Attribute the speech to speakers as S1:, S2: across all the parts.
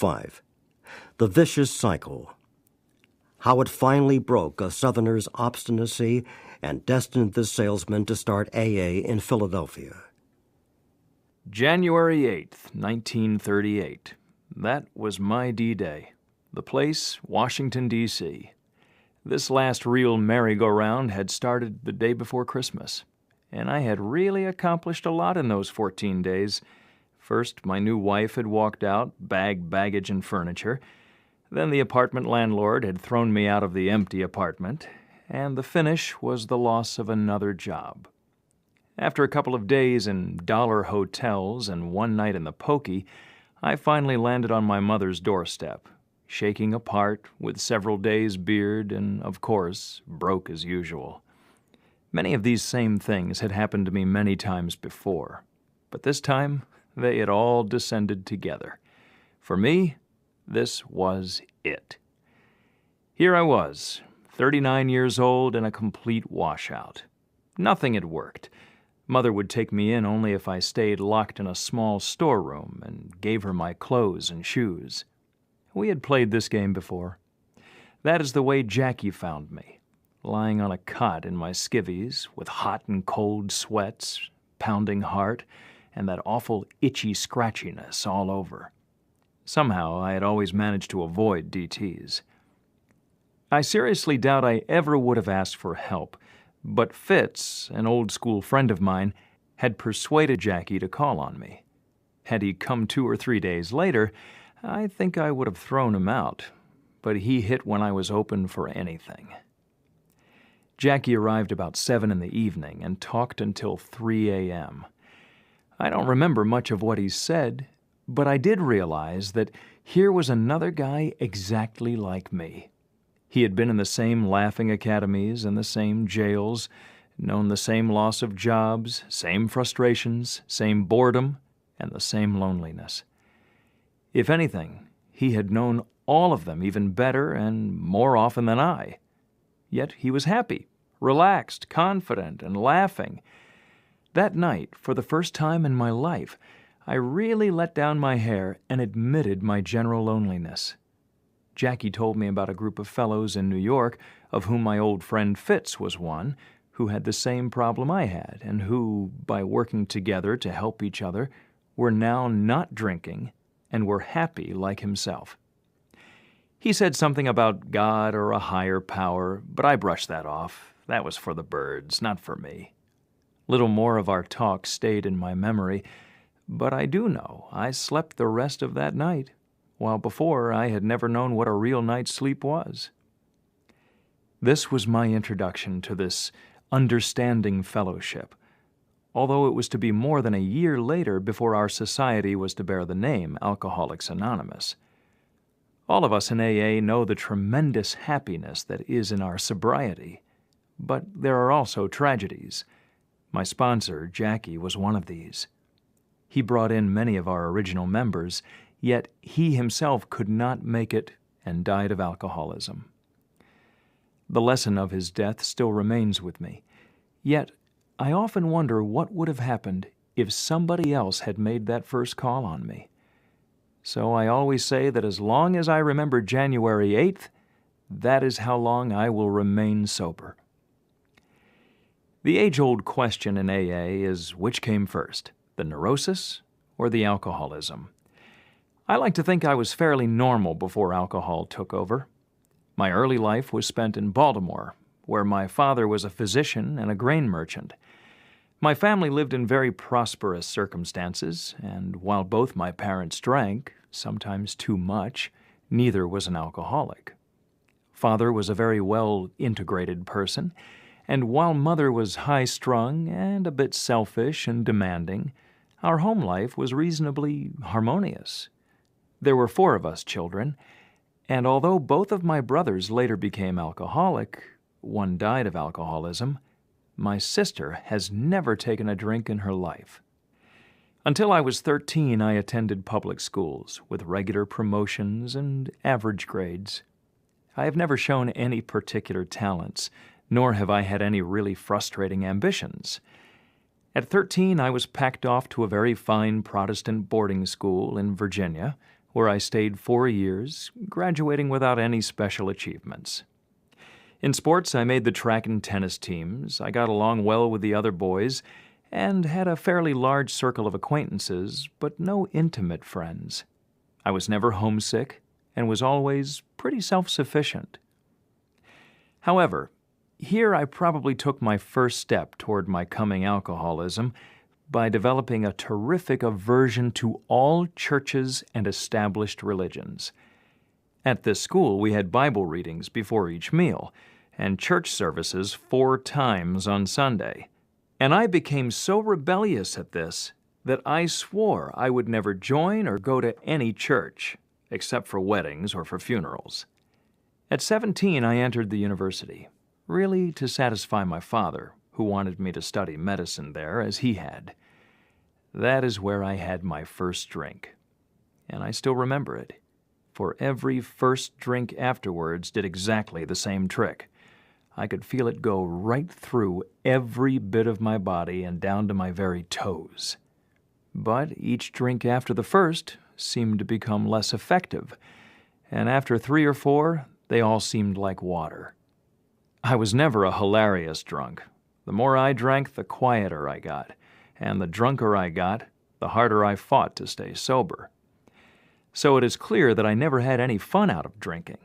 S1: 5. The Vicious Cycle. How it finally broke a Southerner's obstinacy and destined the salesman to start AA in Philadelphia.
S2: January 8th, 1938. That was my D-Day. The place, Washington, D.C. This last real merry-go-round had started the day before Christmas, and I had really accomplished a lot in those 14 days. First, my new wife had walked out, baggage, and furniture. Then the apartment landlord had thrown me out of the empty apartment, and the finish was the loss of another job. After a couple of days in dollar hotels and one night in the pokey, I finally landed on my mother's doorstep, shaking apart, with several days' beard and, of course, broke as usual. Many of these same things had happened to me many times before, but this time they had all descended together. For me, this was it. Here I was, 39 years old and a complete washout. Nothing had worked. Mother would take me in only if I stayed locked in a small storeroom and gave her my clothes and shoes. We had played this game before. That is the way Jackie found me, lying on a cot in my skivvies with hot and cold sweats, pounding heart, and that awful itchy scratchiness all over. Somehow I had always managed to avoid DTs. I seriously doubt I ever would have asked for help, but Fitz, an old-school friend of mine, had persuaded Jackie to call on me. Had he come 2 or 3 days later, I think I would have thrown him out, but he hit when I was open for anything. Jackie arrived about 7 in the evening and talked until 3 a.m. I don't remember much of what he said, but I did realize that here was another guy exactly like me. He had been in the same laughing academies and the same jails, known the same loss of jobs, same frustrations, same boredom, and the same loneliness. If anything, he had known all of them even better and more often than I. Yet he was happy, relaxed, confident, and laughing. That night, for the first time in my life, I really let down my hair and admitted my general loneliness. Jackie told me about a group of fellows in New York, of whom my old friend Fitz was one, who had the same problem I had, and who, by working together to help each other, were now not drinking and were happy like himself. He said something about God or a higher power, but I brushed that off. That was for the birds, not for me. Little more of our talk stayed in my memory, but I do know I slept the rest of that night, while before I had never known what a real night's sleep was. This was my introduction to this understanding fellowship, although it was to be more than a year later before our society was to bear the name Alcoholics Anonymous. All of us in AA know the tremendous happiness that is in our sobriety, but there are also tragedies. My sponsor, Jackie, was one of these. He brought in many of our original members, yet he himself could not make it and died of alcoholism. The lesson of his death still remains with me, yet I often wonder what would have happened if somebody else had made that first call on me. So I always say that as long as I remember January 8th, that is how long I will remain sober. The age-old question in AA is which came first, the neurosis or the alcoholism? I like to think I was fairly normal before alcohol took over. My early life was spent in Baltimore, where my father was a physician and a grain merchant. My family lived in very prosperous circumstances, and while both my parents drank, sometimes too much, neither was an alcoholic. Father was a very well-integrated person, and while Mother was high-strung and a bit selfish and demanding, our home life was reasonably harmonious. There were 4 of us children, and although both of my brothers later became alcoholic, one died of alcoholism, my sister has never taken a drink in her life. Until I was 13, I attended public schools with regular promotions and average grades. I have never shown any particular talents, nor have I had any really frustrating ambitions. At 13, I was packed off to a very fine Protestant boarding school in Virginia, where I stayed 4 years, graduating without any special achievements. In sports, I made the track and tennis teams. I got along well with the other boys and had a fairly large circle of acquaintances, but no intimate friends. I was never homesick and was always pretty self-sufficient. However, here I probably took my first step toward my coming alcoholism by developing a terrific aversion to all churches and established religions. At this school, we had Bible readings before each meal and church services 4 times on Sunday. And I became so rebellious at this that I swore I would never join or go to any church, except for weddings or for funerals. At 17, I entered the university, really to satisfy my father, who wanted me to study medicine there as he had. That is where I had my first drink, and I still remember it, for every first drink afterwards did exactly the same trick. I could feel it go right through every bit of my body and down to my very toes. But each drink after the first seemed to become less effective, and after 3 or 4, they all seemed like water. I was never a hilarious drunk. The more I drank, the quieter I got, and the drunker I got, the harder I fought to stay sober. So it is clear that I never had any fun out of drinking.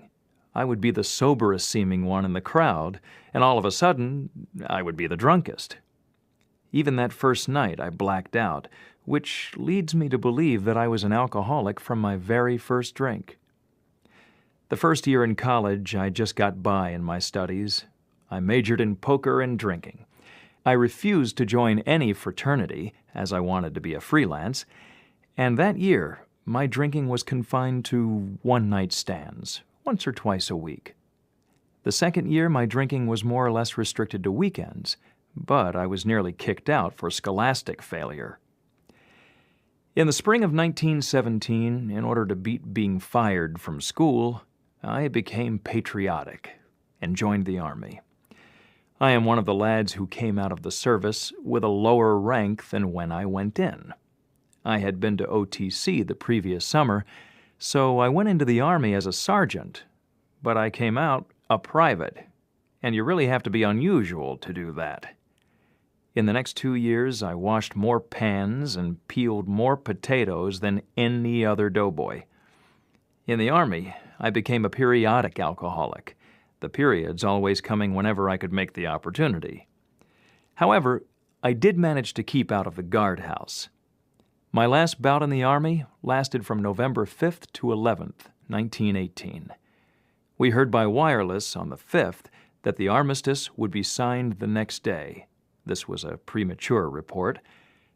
S2: I would be the soberest-seeming one in the crowd, and all of a sudden, I would be the drunkest. Even that first night, I blacked out, which leads me to believe that I was an alcoholic from my very first drink. The first year in college, I just got by in my studies. I majored in poker and drinking. I refused to join any fraternity, as I wanted to be a freelance, and that year, my drinking was confined to one-night stands, once or twice a week. The second year, my drinking was more or less restricted to weekends, but I was nearly kicked out for scholastic failure. In the spring of 1917, in order to beat being fired from school, I became patriotic and joined the Army. I am one of the lads who came out of the service with a lower rank than when I went in. I had been to OTC the previous summer, so I went into the Army as a sergeant, but I came out a private, and you really have to be unusual to do that. In the next 2 years, I washed more pans and peeled more potatoes than any other doughboy. In the Army, I became a periodic alcoholic, the periods always coming whenever I could make the opportunity. However, I did manage to keep out of the guardhouse. My last bout in the Army lasted from November 5th to 11th, 1918. We heard by wireless on the 5th that the armistice would be signed the next day. This was a premature report,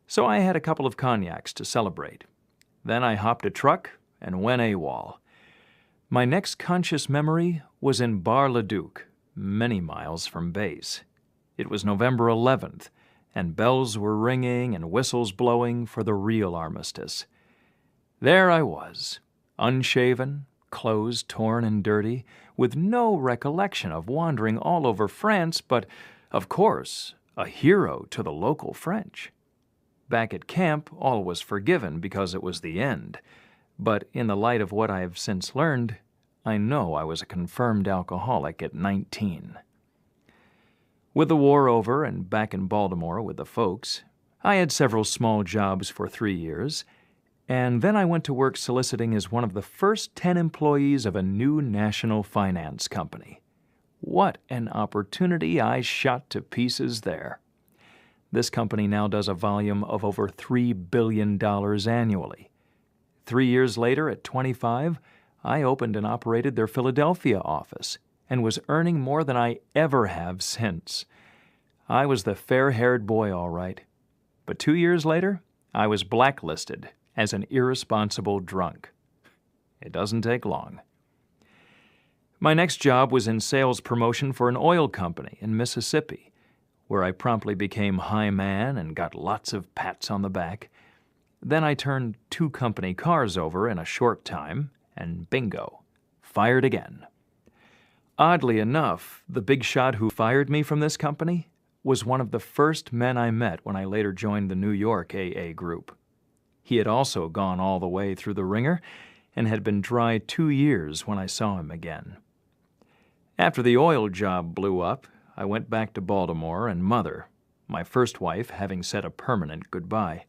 S2: so I had a couple of cognacs to celebrate. Then I hopped a truck and went AWOL. My next conscious memory was in Bar-le-Duc, many miles from base. It was November 11th, and bells were ringing and whistles blowing for the real armistice. There I was, unshaven, clothes torn and dirty, with no recollection of wandering all over France, but, of course, a hero to the local French. Back at camp, all was forgiven because it was the end, but in the light of what I have since learned, I know I was a confirmed alcoholic at 19. With the war over and back in Baltimore with the folks, I had several small jobs for 3 years, and then I went to work soliciting as one of the first 10 employees of a new national finance company. What an opportunity I shot to pieces there. This company now does a volume of over $3 billion annually. 3 years later, at 25, I opened and operated their Philadelphia office and was earning more than I ever have since. I was the fair-haired boy, all right. But 2 years later, I was blacklisted as an irresponsible drunk. It doesn't take long. My next job was in sales promotion for an oil company in Mississippi, where I promptly became high man and got lots of pats on the back. Then I turned 2 company cars over in a short time, and bingo, fired again. Oddly enough, the big shot who fired me from this company was one of the first men I met when I later joined the New York AA group. He had also gone all the way through the ringer and had been dry 2 years when I saw him again. After the oil job blew up, I went back to Baltimore and Mother, my first wife having said a permanent goodbye.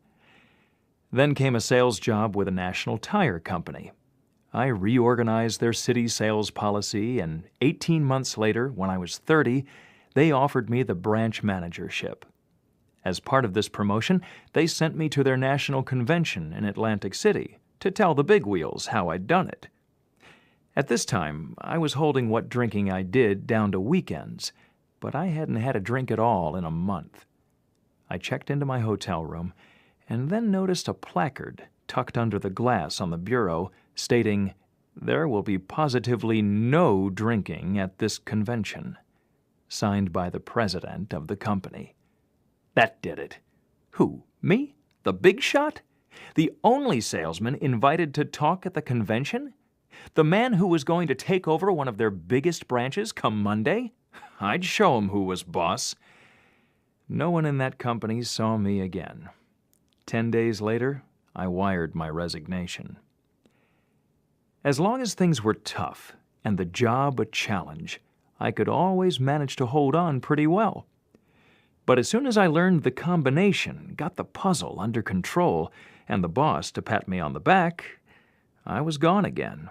S2: Then came a sales job with a national tire company. I reorganized their city sales policy, and 18 months later, when I was 30, they offered me the branch managership. As part of this promotion, they sent me to their national convention in Atlantic City to tell the bigwheels how I'd done it. At this time, I was holding what drinking I did down to weekends, but I hadn't had a drink at all in a month. I checked into my hotel room and then noticed a placard tucked under the glass on the bureau stating, "There will be positively no drinking at this convention," signed by the president of the company. That did it. Who, me? The big shot? The only salesman invited to talk at the convention? The man who was going to take over one of their biggest branches come Monday? I'd show him who was boss. No one in that company saw me again. 10 days later, I wired my resignation. As long as things were tough and the job a challenge, I could always manage to hold on pretty well. But as soon as I learned the combination, got the puzzle under control, and the boss to pat me on the back, I was gone again.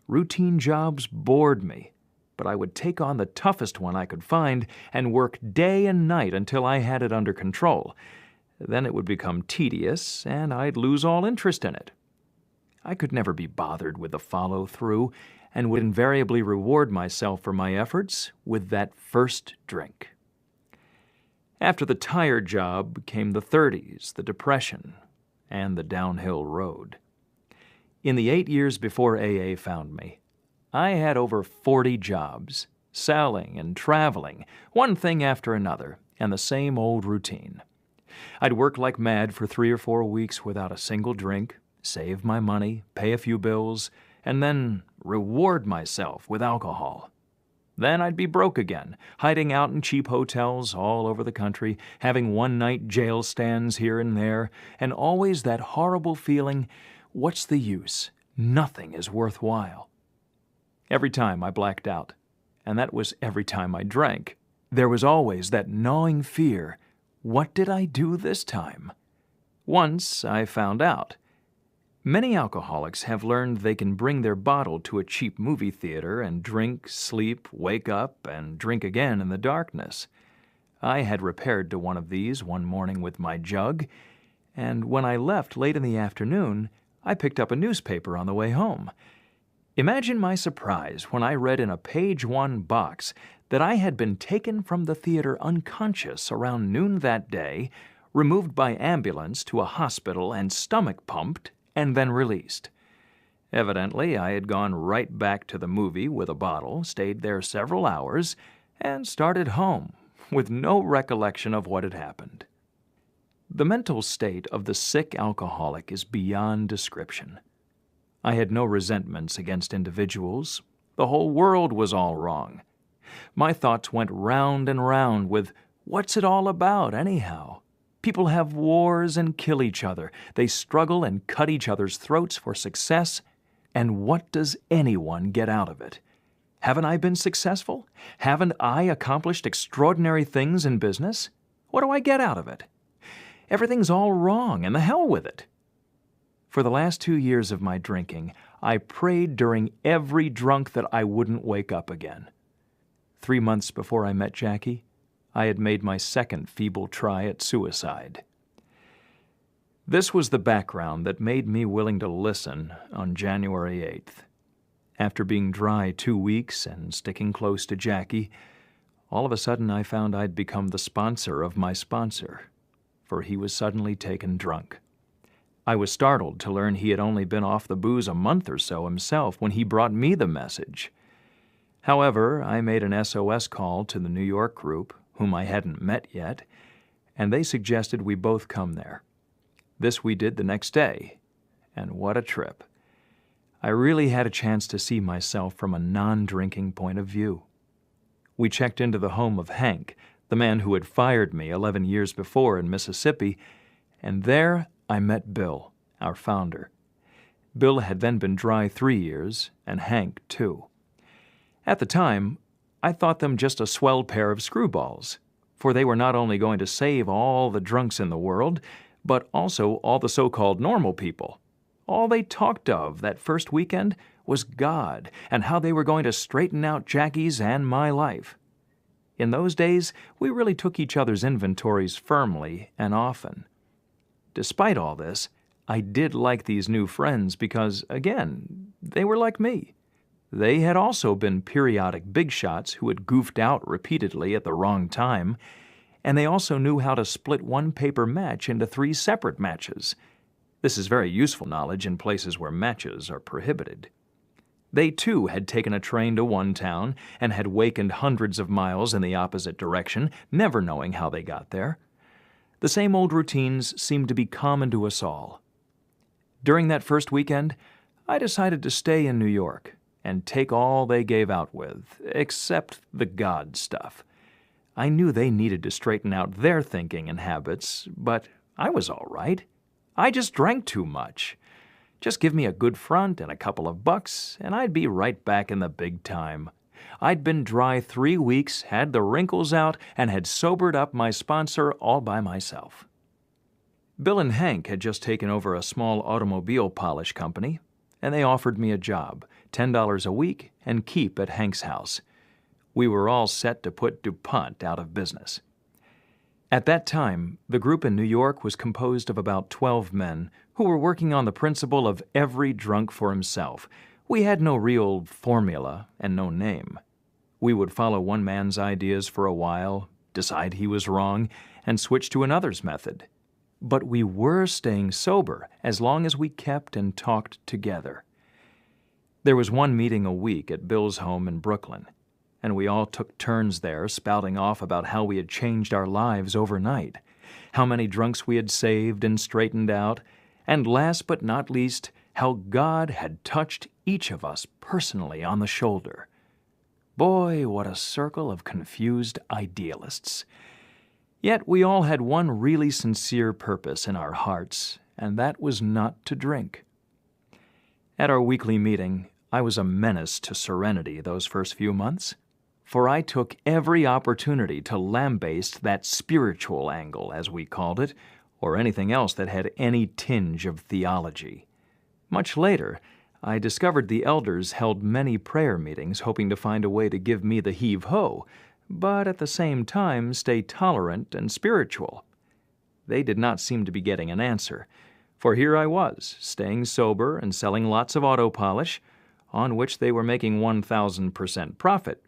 S2: Routine jobs bored me, but I would take on the toughest one I could find and work day and night until I had it under control. Then it would become tedious, and I'd lose all interest in it. I could never be bothered with the follow-through, and would invariably reward myself for my efforts with that first drink. After the tire job came the 30s, the Depression, and the downhill road. In the 8 years before AA found me, I had over 40 jobs, selling and traveling, one thing after another, and the same old routine. I'd work like mad for 3 or 4 weeks without a single drink, save my money, pay a few bills, and then reward myself with alcohol. Then I'd be broke again, hiding out in cheap hotels all over the country, having one-night jail stands here and there, and always that horrible feeling, what's the use? Nothing is worthwhile. Every time I blacked out, and that was every time I drank, there was always that gnawing fear, what did I do this time? Once I found out. Many alcoholics have learned they can bring their bottle to a cheap movie theater and drink, sleep, wake up, and drink again in the darkness. I had repaired to one of these one morning with my jug, and when I left late in the afternoon, I picked up a newspaper on the way home. Imagine my surprise when I read in a page 1 box that I had been taken from the theater unconscious around noon that day, removed by ambulance to a hospital and stomach pumped, and then released. Evidently, I had gone right back to the movie with a bottle, stayed there several hours, and started home with no recollection of what had happened. The mental state of the sick alcoholic is beyond description. I had no resentments against individuals. The whole world was all wrong. My thoughts went round and round with, what's it all about, anyhow? People have wars and kill each other. They struggle and cut each other's throats for success. And what does anyone get out of it? Haven't I been successful? Haven't I accomplished extraordinary things in business? What do I get out of it? Everything's all wrong, and the hell with it. For the last 2 years of my drinking, I prayed during every drunk that I wouldn't wake up again. 3 months before I met Jackie, I had made my second feeble try at suicide. This was the background that made me willing to listen on January 8th. After being dry 2 weeks and sticking close to Jackie, all of a sudden I found I'd become the sponsor of my sponsor, for he was suddenly taken drunk. I was startled to learn he had only been off the booze a month or so himself when he brought me the message. However, I made an SOS call to the New York group, whom I hadn't met yet, and they suggested we both come there. This we did the next day, and what a trip. I really had a chance to see myself from a non-drinking point of view. We checked into the home of Hank, the man who had fired me 11 years before in Mississippi, and there I met Bill, our founder. Bill had then been dry 3 years, and Hank 2. At the time, I thought them just a swell pair of screwballs, for they were not only going to save all the drunks in the world, but also all the so-called normal people. All they talked of that first weekend was God and how they were going to straighten out Jackie's and my life. In those days, we really took each other's inventories firmly and often. Despite all this, I did like these new friends because, again, they were like me. They had also been periodic big shots who had goofed out repeatedly at the wrong time, and they also knew how to split one paper match into 3 separate matches. This is very useful knowledge in places where matches are prohibited. They, too, had taken a train to one town and had wakened hundreds of miles in the opposite direction, never knowing how they got there. The same old routines seemed to be common to us all. During that first weekend, I decided to stay in New York and take all they gave out with, except the God stuff. I knew they needed to straighten out their thinking and habits, but I was all right. I just drank too much. Just give me a good front and a couple of bucks, and I'd be right back in the big time. I'd been dry 3 weeks, had the wrinkles out, and had sobered up my sponsor all by myself. Bill and Hank had just taken over a small automobile polish company, and they offered me a job, $10 a week, and keep at Hank's house. We were all set to put DuPont out of business. At that time, the group in New York was composed of about 12 men who were working on the principle of every drunk for himself. We had no real formula and no name. We would follow one man's ideas for a while, decide he was wrong, and switch to another's method. But we were staying sober as long as we kept and talked together. There was one meeting a week at Bill's home in Brooklyn, and we all took turns there spouting off about how we had changed our lives overnight, how many drunks we had saved and straightened out, and last but not least, how God had touched each of us personally on the shoulder. Boy, what a circle of confused idealists. Yet we all had one really sincere purpose in our hearts, and that was not to drink. At our weekly meeting, I was a menace to serenity those first few months, for I took every opportunity to lambaste that spiritual angle, as we called it, or anything else that had any tinge of theology. Much later, I discovered the elders held many prayer meetings hoping to find a way to give me the heave-ho, but at the same time stay tolerant and spiritual. They did not seem to be getting an answer, for here I was, staying sober and selling lots of auto polish, on which they were making 1,000% profit.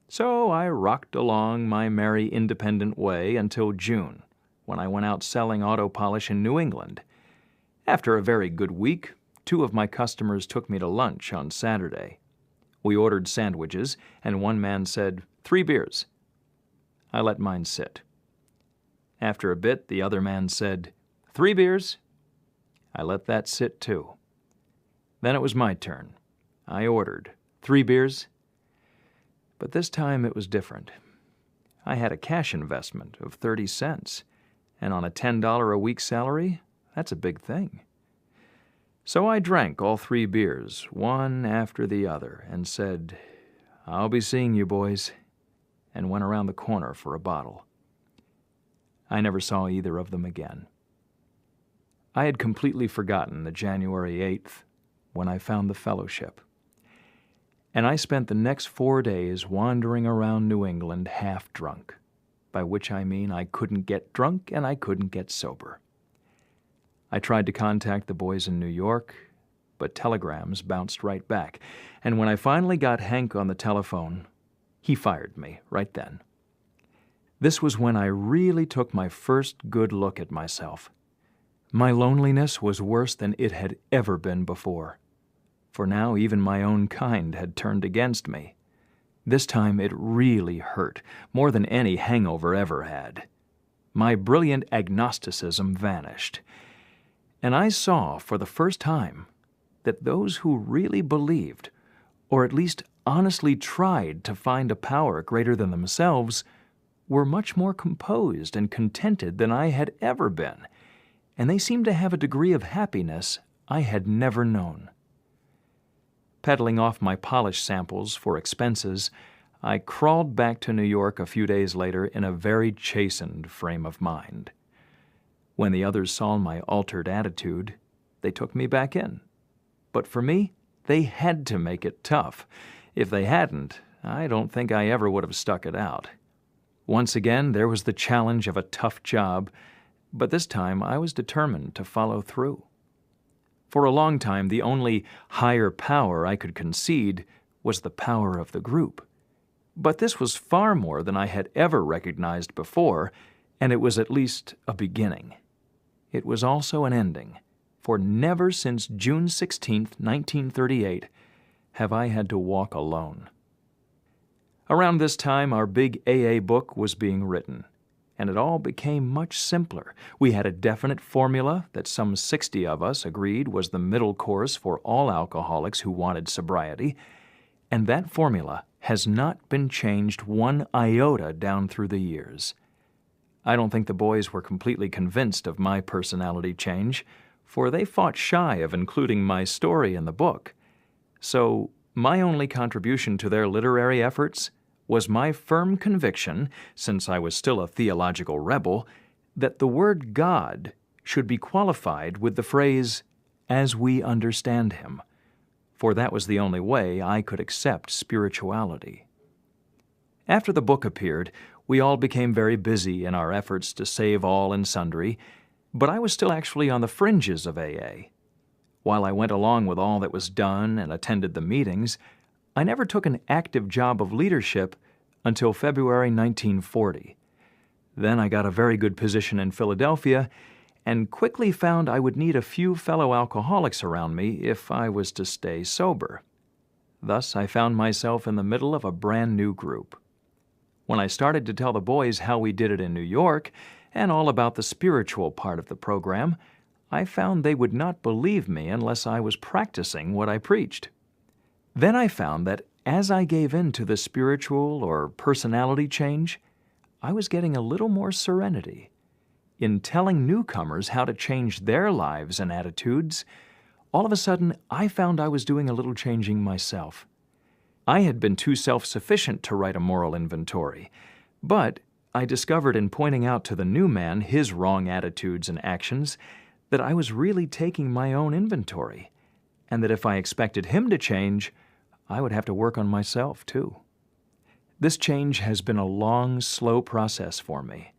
S2: So I rocked along my merry independent way until June, when I went out selling auto polish in New England. After a very good week, 2 of my customers took me to lunch on Saturday. We ordered sandwiches, and one man said, 3 beers. I let mine sit. After a bit, the other man said, 3 beers. I let that sit too. Then it was my turn. I ordered 3 beers. But this time it was different. I had a cash investment of 30 cents, and on a $10 a week salary, that's a big thing. So I drank all 3 beers, one after the other, and said, "I'll be seeing you, boys," and went around the corner for a bottle. I never saw either of them again. I had completely forgotten the January 8th when I found the fellowship, and I spent the next 4 days wandering around New England half drunk, by which I mean I couldn't get drunk and I couldn't get sober. I tried to contact the boys in New York, but telegrams bounced right back, and when I finally got Hank on the telephone, he fired me right then. This was when I really took my first good look at myself. My loneliness was worse than it had ever been before, for now even my own kind had turned against me. This time it really hurt, more than any hangover ever had. My brilliant agnosticism vanished, and I saw for the first time that those who really believed, or at least honestly tried to find a power greater than themselves, were much more composed and contented than I had ever been, and they seemed to have a degree of happiness I had never known. Peddling off my polish samples for expenses, I crawled back to New York a few days later in a very chastened frame of mind. When the others saw my altered attitude, they took me back in. But for me, they had to make it tough. If they hadn't, I don't think I ever would have stuck it out. Once again, there was the challenge of a tough job, but this time I was determined to follow through. For a long time, the only higher power I could concede was the power of the group. But this was far more than I had ever recognized before, and it was at least a beginning. It was also an ending, for never since June 16, 1938, have I had to walk alone. Around this time, our big AA book was being written, and it all became much simpler. We had a definite formula that some 60 of us agreed was the middle course for all alcoholics who wanted sobriety, and that formula has not been changed one iota down through the years. I don't think the boys were completely convinced of my personality change, for they fought shy of including my story in the book. So my only contribution to their literary efforts was my firm conviction, since I was still a theological rebel, that the word God should be qualified with the phrase, "as we understand him," for that was the only way I could accept spirituality. After the book appeared, we all became very busy in our efforts to save all and sundry, but I was still actually on the fringes of AA. While I went along with all that was done and attended the meetings, I never took an active job of leadership until February 1940. Then I got a very good position in Philadelphia and quickly found I would need a few fellow alcoholics around me if I was to stay sober. Thus, I found myself in the middle of a brand new group. When I started to tell the boys how we did it in New York and all about the spiritual part of the program, I found they would not believe me unless I was practicing what I preached. Then I found that as I gave in to the spiritual or personality change, I was getting a little more serenity. In telling newcomers how to change their lives and attitudes, all of a sudden I found I was doing a little changing myself. I had been too self-sufficient to write a moral inventory, but I discovered in pointing out to the new man his wrong attitudes and actions that I was really taking my own inventory, and that if I expected him to change, I would have to work on myself too. This change has been a long, slow process for me.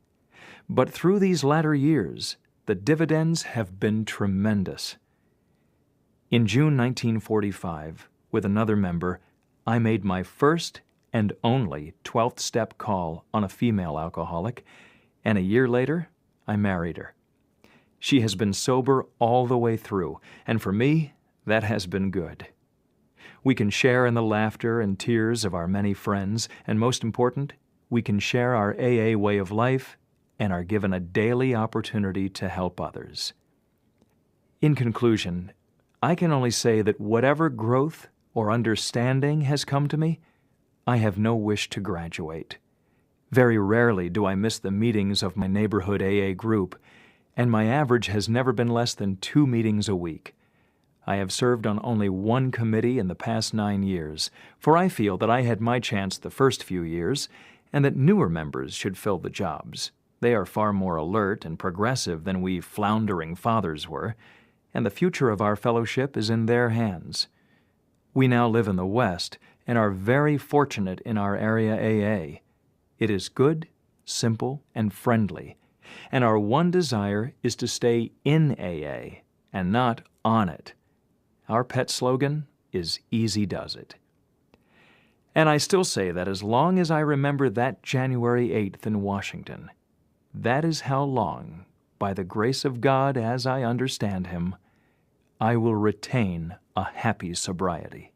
S2: But through these latter years, the dividends have been tremendous. In June 1945, with another member, I made my first and only 12th step call on a female alcoholic, and a year later, I married her. She has been sober all the way through, and for me, that has been good. We can share in the laughter and tears of our many friends, and most important, we can share our AA way of life and are given a daily opportunity to help others. In conclusion, I can only say that whatever growth or understanding has come to me, I have no wish to graduate. Very rarely do I miss the meetings of my neighborhood AA group, and my average has never been less than 2 meetings a week. I have served on only one committee in the past 9 years, for I feel that I had my chance the first few years, and that newer members should fill the jobs. They are far more alert and progressive than we floundering fathers were, and the future of our fellowship is in their hands. We now live in the West and are very fortunate in our area AA. It is good, simple, and friendly, and our one desire is to stay in AA and not on it. Our pet slogan is "Easy Does It." And I still say that as long as I remember that January 8th in Washington, that is how long, by the grace of God as I understand Him, I will retain a happy sobriety.